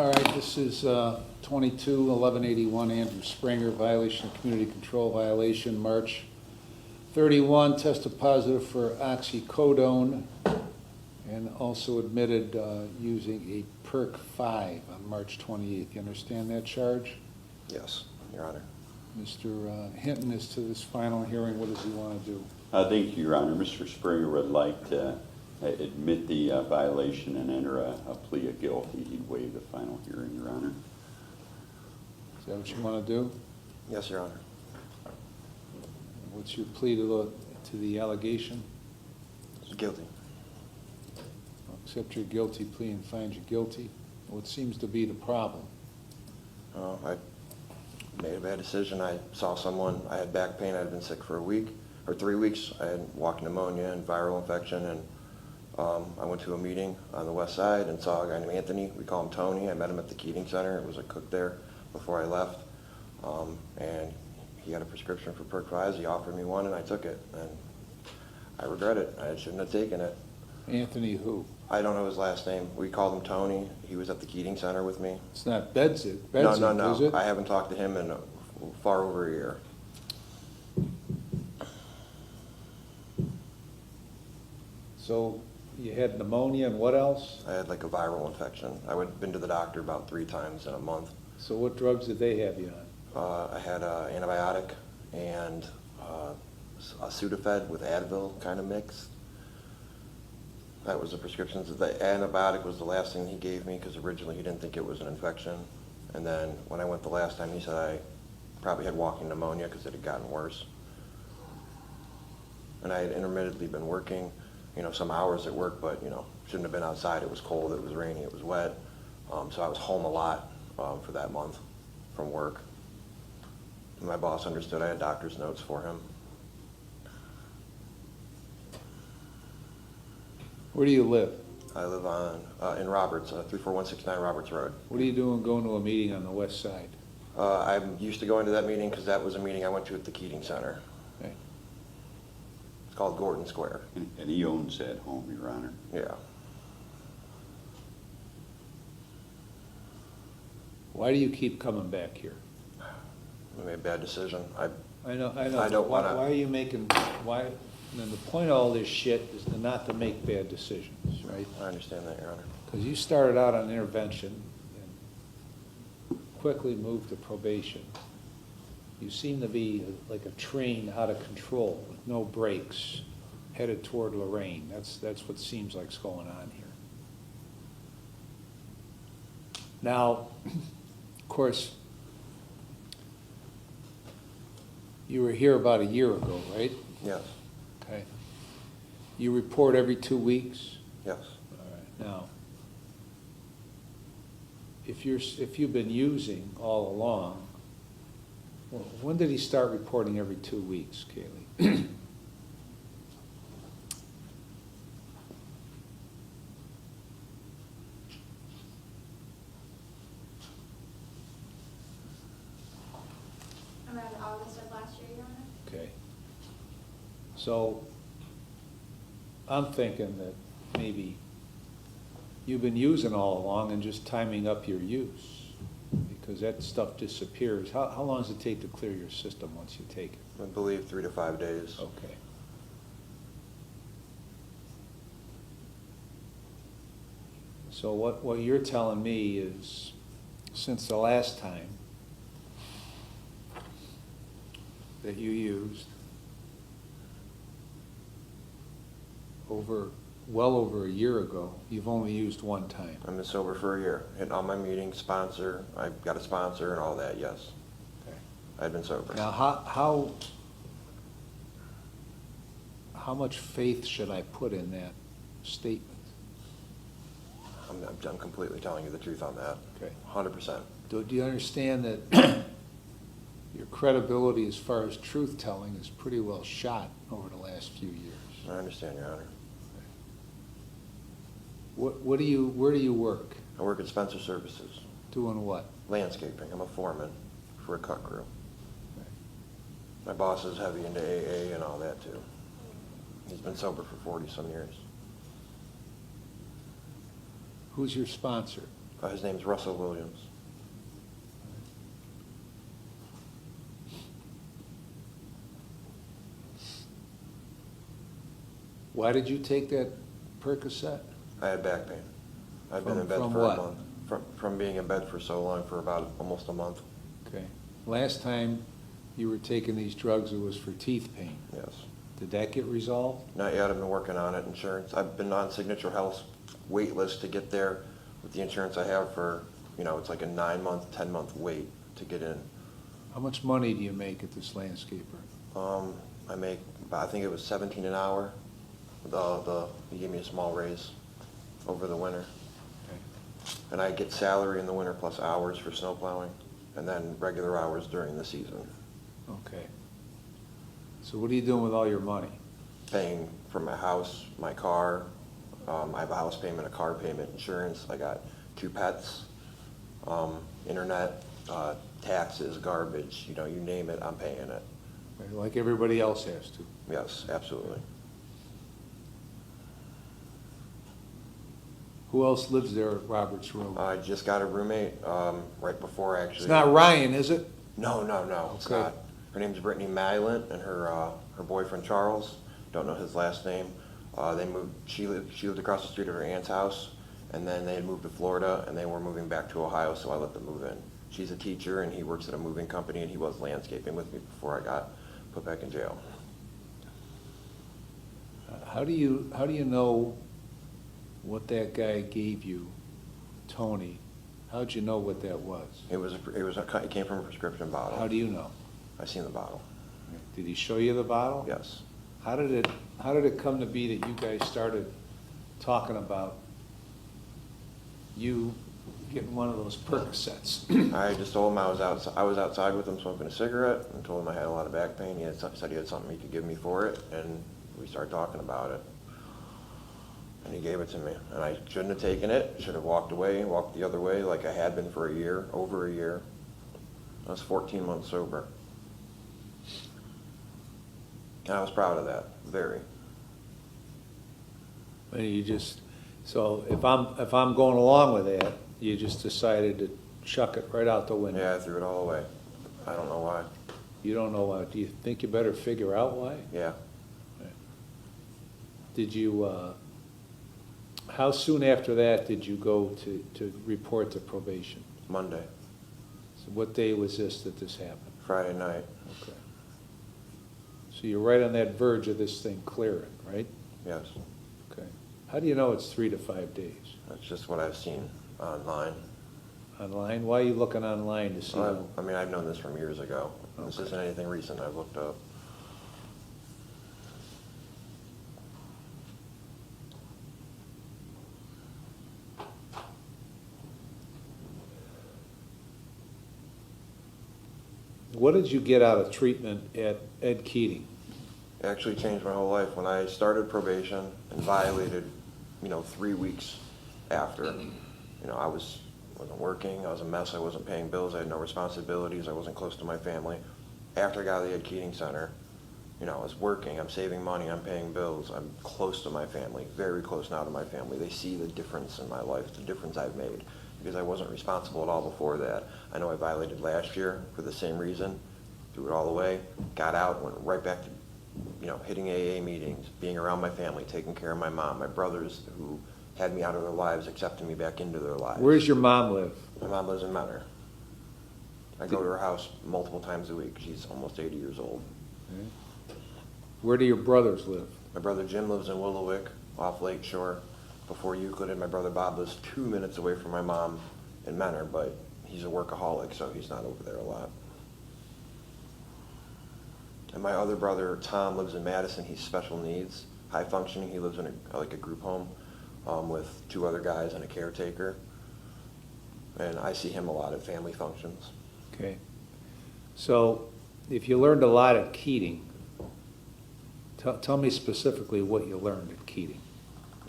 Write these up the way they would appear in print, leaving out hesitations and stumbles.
All right, this is 22-1181 Andrew Springer, violation of community control violation, March 31, tested positive for oxycodone, and also admitted using a PERC 5 on March 28th. You understand that charge? Yes, Your Honor. Mr. Hinton, is to this final hearing, what does he want to do? Thank you, Your Honor. Mr. Springer would like to admit the violation and enter a plea of guilty. He'd waive the final hearing, Your Honor. Is that what you want to do? Yes, Your Honor. What's your plea to the allegation? Guilty. Accept your guilty plea and find you guilty. What seems to be the problem? I made a bad decision. I saw someone, I had back pain, I had been sick for a week or 3 weeks. I had walking pneumonia and viral infection, and I went to a meeting on the west side and saw a guy named Anthony. We call him Tony. I met him at the Keating Center. It was a cook there before I left. And he had a prescription for PERC 5s. He offered me one and I took it. And I regret it. I shouldn't have taken it. Anthony who? I don't know his last name. We called him Tony. He was at the Keating Center with me. It's not Bedzik, No. is it? I haven't talked to him in far over a year. So you had pneumonia and what else? I had like a viral infection. I had been to the doctor about 3 times in a month. So what drugs did they have you on? I had an antibiotic and a Sudafed with Advil kind of mixed. That was the prescriptions. The antibiotic was the last thing he gave me because originally he didn't think it was an infection. And then when I went the last time, he said I probably had walking pneumonia because it had gotten worse. And I had intermittently been working, some hours at work, but, shouldn't have been outside. It was cold, it was rainy, it was wet. So I was home a lot for that month from work. And my boss understood I had doctor's notes for him. Where do you live? I live in Roberts, 34169 Roberts Road. What are you doing going to a meeting on the west side? I'm used to going to that meeting because that was a meeting I went to at the Keating Center. Okay. It's called Gordon Square. And he owns that home, Your Honor. Yeah. Why do you keep coming back here? I made a bad decision. I know. I don't why, wanna- why are you making, and the point of all this shit is not to make bad decisions, right? I understand that, Your Honor. Because you started out on intervention and quickly moved to probation. You seem to be like a train out of control, with no brakes, headed toward Lorraine. That's what seems like's going on here. Now, of course, you were here about a year ago, right? Yes. Okay. You report every 2 weeks? Yes. All right. Now, if you've been using all along, well, when did he start reporting every 2 weeks, Kaylee? Around August of last year, Your Honor. Okay. So I'm thinking that maybe you've been using all along and just timing up your use, because that stuff disappears. How long does it take to clear your system once you take it? I believe 3 to 5 days. Okay. So what you're telling me is, since the last time that you used, well over a year ago, you've only used one time. I've been sober for a year. Hitting all my meetings, sponsor. I've got a sponsor and all that, yes. Okay. I've been sober. Now, how much faith should I put in that statement? I'm completely telling you the truth on that. Okay. 100%. Do you understand that your credibility as far as truth-telling is pretty well shot over the last few years? I understand, Your Honor. Where do you work? I work at Spencer Services. Doing what? Landscaping. I'm a foreman for a cut crew. My boss is heavy into AA and all that too. He's been sober for 40-some years. Who's your sponsor? His name's Russell Williams. Why did you take that Percocet? I had back pain. I've been in bed From for what? a month. From being in bed for so long, for about almost a month. Okay. Last time you were taking these drugs, it was for teeth pain. Yes. Did that get resolved? Not yet. I've been working on it. Insurance. I've been on Signature Health's wait list to get there with the insurance I have for, it's like a 9-month, 10-month wait to get in. How much money do you make at this landscaper? I make, I think it was 17 an hour. He gave me a small raise over the winter. Okay. And I get salary in the winter plus hours for snow plowing, and then regular hours during the season. Okay. So what are you doing with all your money? Paying for my house, my car. I have a house payment, a car payment, insurance. I got 2 pets, internet, taxes, garbage. You name it, I'm paying it. Like everybody else has to. Yes, absolutely. Who else lives there at Robert's Road? I just got a roommate right before actually. It's not Ryan, is it? No, it's Okay. not. Her name's Brittany Maglin, and her boyfriend Charles. Don't know his last name. They moved. She lived across the street at her aunt's house, and then they had moved to Florida, and they were moving back to Ohio, so I let them move in. She's a teacher, and he works at a moving company, and he was landscaping with me before I got put back in jail. How do you know what that guy gave you, Tony? How'd you know what that was? It came from a prescription bottle. How do you know? I seen the bottle. Did he show you the bottle? Yes. How did it come to be that you guys started talking about you getting one of those Percocets? I just told him I was outside with him smoking a cigarette, and told him I had a lot of back pain. He said he had something he could give me for it, and we started talking about it. And he gave it to me, and I shouldn't have taken it. Should have walked away, walked the other way, like I had been for a year, over a year. I was 14 months sober. And I was proud of that, very. And you just, so if I'm going along with that, you just decided to chuck it right out the window? Yeah, I threw it all away. I don't know why. You don't know why? Do you think you better figure out why? Yeah. Did you, how soon after that did you go to report to probation? Monday, So what day was this that this happened? Friday night. Okay. So you're right on that verge of this thing clearing, right? Yes. Okay. How do you know it's 3 to 5 days? That's just what I've seen online. Online? Why are you looking online to see? Well, I mean, I've known this from years ago. This Okay. isn't anything recent I've looked up. What did you get out of treatment at Ed Keating? It actually changed my whole life. When I started probation and violated, 3 weeks after, I wasn't working, I was a mess, I wasn't paying bills, I had no responsibilities, I wasn't close to my family. After I got out of the Ed Keating Center, I was working, I'm saving money, I'm paying bills, I'm close to my family, very close now to my family. They see the difference in my life, the difference I've made, because I wasn't responsible at all before that. I know I violated last year for the same reason, threw it all away, got out, went right back to hitting AA meetings, being around my family, taking care of my mom, my brothers who had me out of their lives, accepting me back into their lives. Where does your mom live? My mom lives in Menor. I go to her house multiple times a week. She's almost 80 years old. Okay. Where do your brothers live? My brother Jim lives in Willowick, off Lake Shore, before Euclid, and my brother Bob lives 2 minutes away from my mom in Menor, but he's a workaholic, so he's not over there a lot. And my other brother, Tom, lives in Madison. He's special needs, high functioning. He lives in a group home with 2 other guys and a caretaker. And I see him a lot at family functions. Okay. So if you learned a lot at Keating, tell me specifically what you learned at Keating.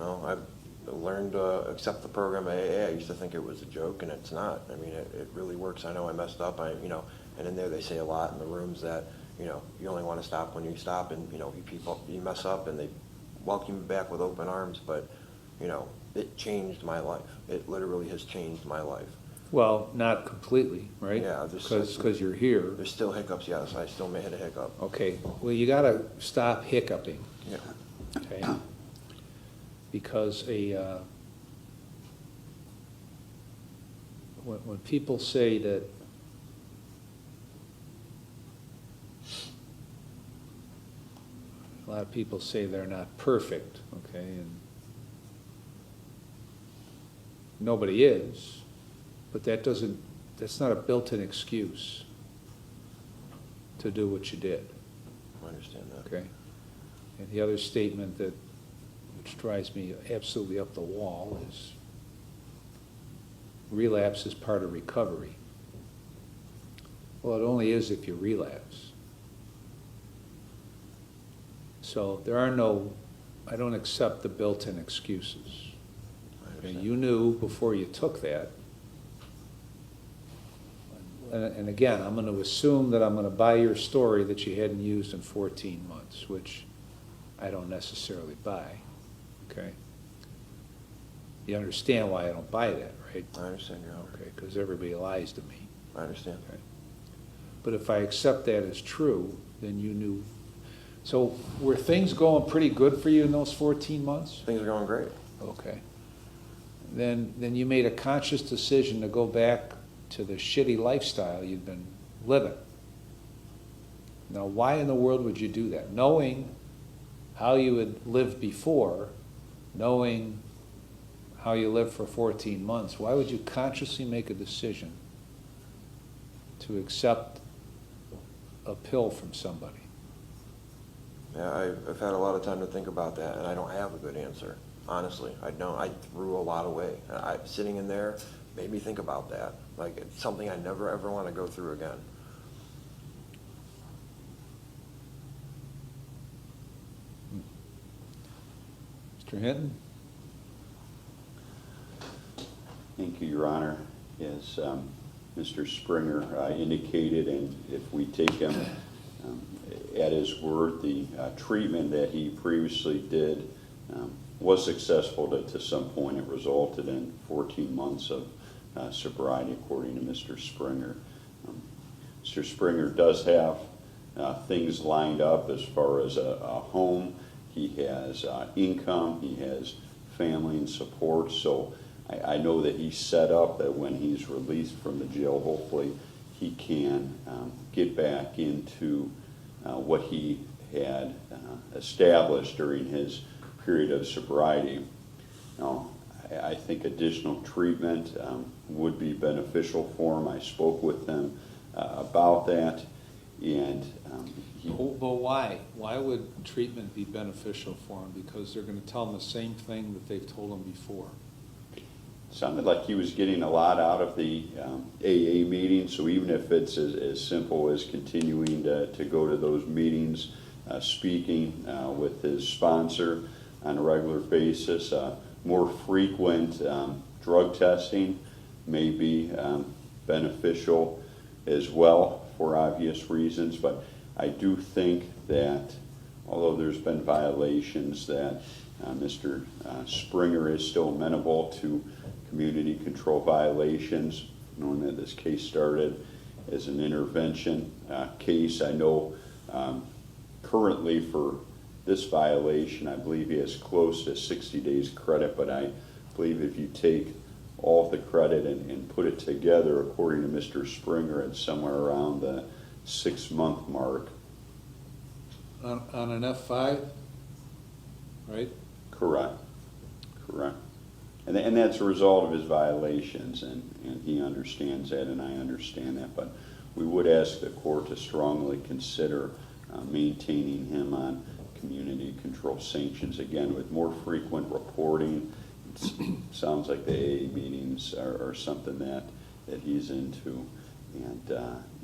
I've learned to accept the program AA. I used to think it was a joke, and it's not. I mean, it really works. I know I messed up. And in there they say a lot in the rooms that, you only want to stop when you stop, and, you mess up, and they welcome you back with open arms, but, it changed my life. It literally has changed my life. Well, not completely, right? Yeah, Because you're here. There's still hiccups, yes, I still may hit a hiccup. Okay, well, you gotta stop hiccuping, Yeah. okay? Because when people say that a lot of people say they're not perfect, okay, and nobody is, but that's not a built-in excuse to do what you did, I understand that. okay? And the other statement which drives me absolutely up the wall is relapse is part of recovery. Well, it only is if you relapse. So I don't accept the built-in excuses. I Okay, understand. you knew before you took that. And again, I'm going to assume that I'm going to buy your story that you hadn't used in 14 months, which I don't necessarily buy, okay? You understand why I don't buy that, right? I understand your honor. Okay, because everybody lies to me. I understand. Okay. But if I accept that as true, then you knew. So were things going pretty good for you in those 14 months? Things are going great. Okay. Then you made a conscious decision to go back to the shitty lifestyle you'd been living. Now, why in the world would you do that? Knowing how you had lived before, knowing how you lived for 14 months, why would you consciously make a decision to accept a pill from somebody? Yeah, I've had a lot of time to think about that, and I don't have a good answer. Honestly, I don't. I threw a lot away. Sitting in there made me think about that. Like, it's something I never, ever want to go through again. Mr. Hinton? Thank you, Your Honor. As Mr. Springer indicated, and if we take him at his word, the treatment that he previously did was successful to some point. It resulted in 14 months of sobriety, according to Mr. Springer. Mr. Springer does have things lined up as far as a home. He has income. He has family and support. So I know that he's set up that when he's released from the jail, hopefully he can get back into what he had established during his period of sobriety. Now, I think additional treatment would be beneficial for him. I spoke with him about that, and But why? Why would treatment be beneficial for him? Because they're going to tell him the same thing that they've told him before. sounded like he was getting a lot out of the AA meeting, so even if it's as simple as continuing to go to those meetings, speaking with his sponsor on a regular basis, more frequent drug testing may be beneficial as well for obvious reasons, but I do think that although there's been violations, that Mr. Springer is still amenable to community control violations, knowing that this case started as an intervention case. I know currently for this violation, I believe he has close to 60 days credit, but I believe if you take all of the credit and put it together, according to Mr. Springer, it's somewhere around the 6-month mark. On an F5, right? Correct. Correct. And that's a result of his violations, and he understands that, and I understand that, but we would ask the court to strongly consider maintaining him on community control sanctions, again, with more frequent reporting. It sounds like the AA meetings are something that he's into, and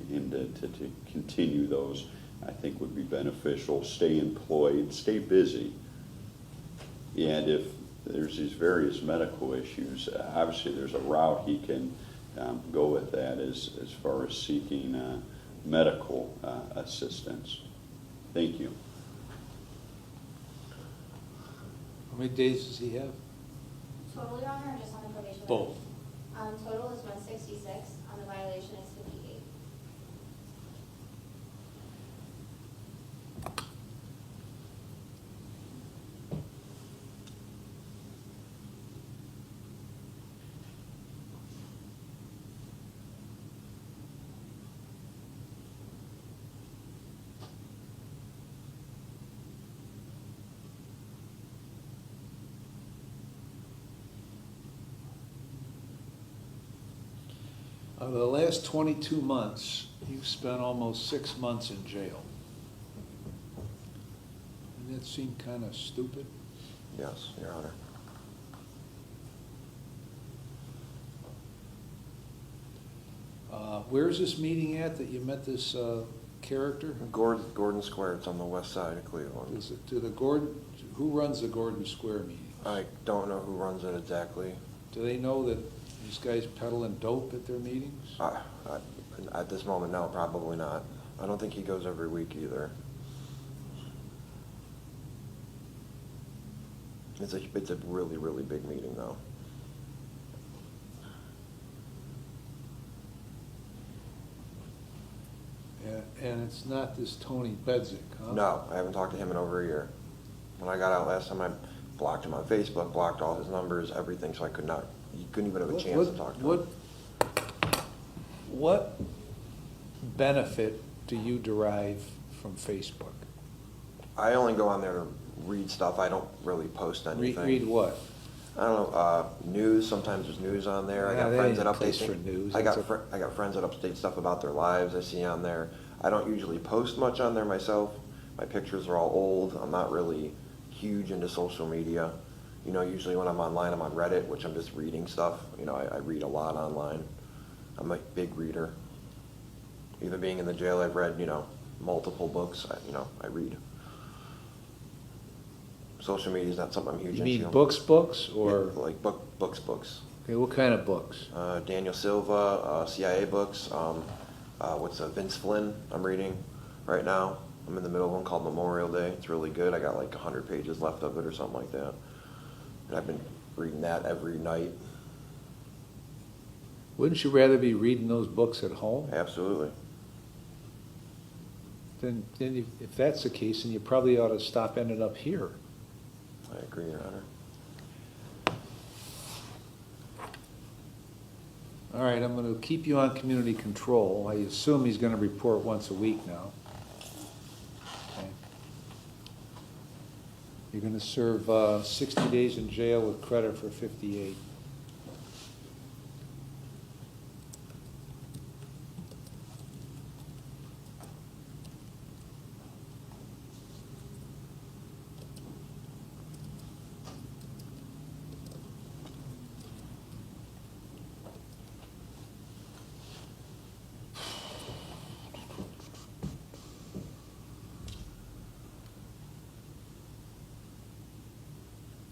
him to continue those, I think, would be beneficial. Stay employed, stay busy, and if there's these various medical issues, obviously there's a route he can go with that as far as seeking medical assistance. Thank you. How many days does he have? Total, Your Honor, or just on the probation? Both. Total is 166, on the violation is 58. Out of the last 22 months, you've spent almost 6 months in jail. Doesn't that seem kind of stupid? Yes, Your Honor. Where's this meeting at that you met this character? Gordon Square, it's on the west side of Cleveland. Who runs the Gordon Square meeting? I don't know who runs it exactly. Do they know that these guys peddling dope at their meetings? At this moment, no, probably not. I don't think he goes every week either. It's a really, really big meeting, though. Yeah, and it's not this Tony Bedzik, huh? No, I haven't talked to him in over a year. When I got out last time, I blocked him on Facebook, blocked all his numbers, everything, so he couldn't even have a chance to talk to him. What benefit do you derive from Facebook? I only go on there to read stuff. I don't really post anything. Read what? I don't know, news. Sometimes there's news on there. I Yeah, got that friends that ain't a update place for news. I got That's friends that update stuff about their lives. I see on there. I don't usually post much on there myself. My pictures are all old. I'm not really huge into social media. You know, usually when I'm online, I'm on Reddit, which I'm just reading stuff. You know, I read a lot online. I'm a big reader. Even being in the jail, I've read, multiple books. I read. Social media is not something I'm huge You into. mean books, or? Yeah, like books. Okay, what kind of books? Daniel Silva, CIA books. Vince Flynn I'm reading right now. I'm in the middle of one called Memorial Day. It's really good. I got like 100 pages left of it or something like that. And I've been reading that every night. Wouldn't you rather be reading those books at home? Absolutely. Then if that's the case, then you probably ought to stop ending up here. I agree, Your Honor. All right, I'm going to keep you on community control. I assume he's going to report once a week now. Okay. You're going to serve 60 days in jail with credit for 58.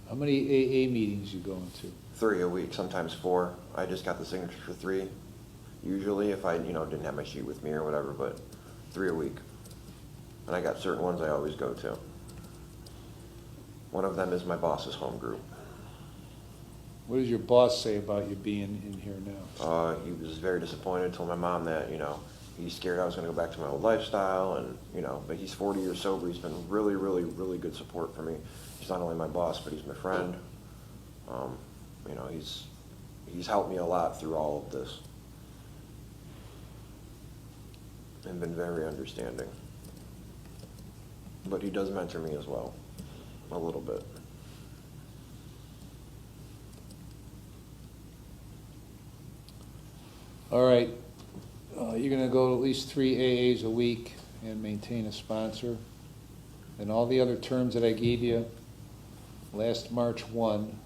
How many AA meetings you going to? 3 a week, sometimes 4. I just got the signature for 3. Usually if I, didn't have my sheet with me or whatever, but 3 a week. And I got certain ones I always go to. One of them is my boss's home group. What does your boss say about you being in here now? He was very disappointed, told my mom that, he's scared I was going to go back to my old lifestyle, and, but he's 40 years sober. He's been really, really, really good support for me. He's not only my boss, but he's my friend. He's helped me a lot through all of this. And been very understanding. But he does mentor me as well, a little bit. All right, you're going to go to at least 3 AAs a week and maintain a sponsor. And all the other terms that I gave you last March 1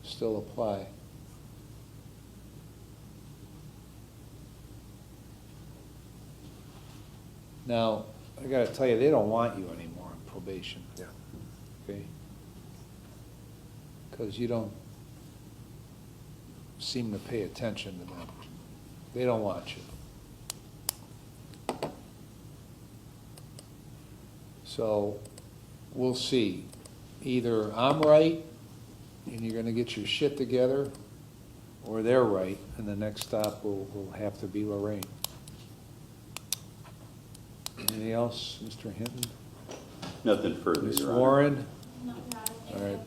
still apply. Now, I got to tell you, they don't want you anymore on probation. Yeah. Okay? Because you don't seem to pay attention to them. They don't want you. So, we'll see. either I'm right, and you're gonna get your shit together, or they're right, and the next stop will have to be Lorraine. Anything else, Mr. Hinton? Nothing further, Ms. Your Honor. Warren? No, Your Honor, thank All right. you.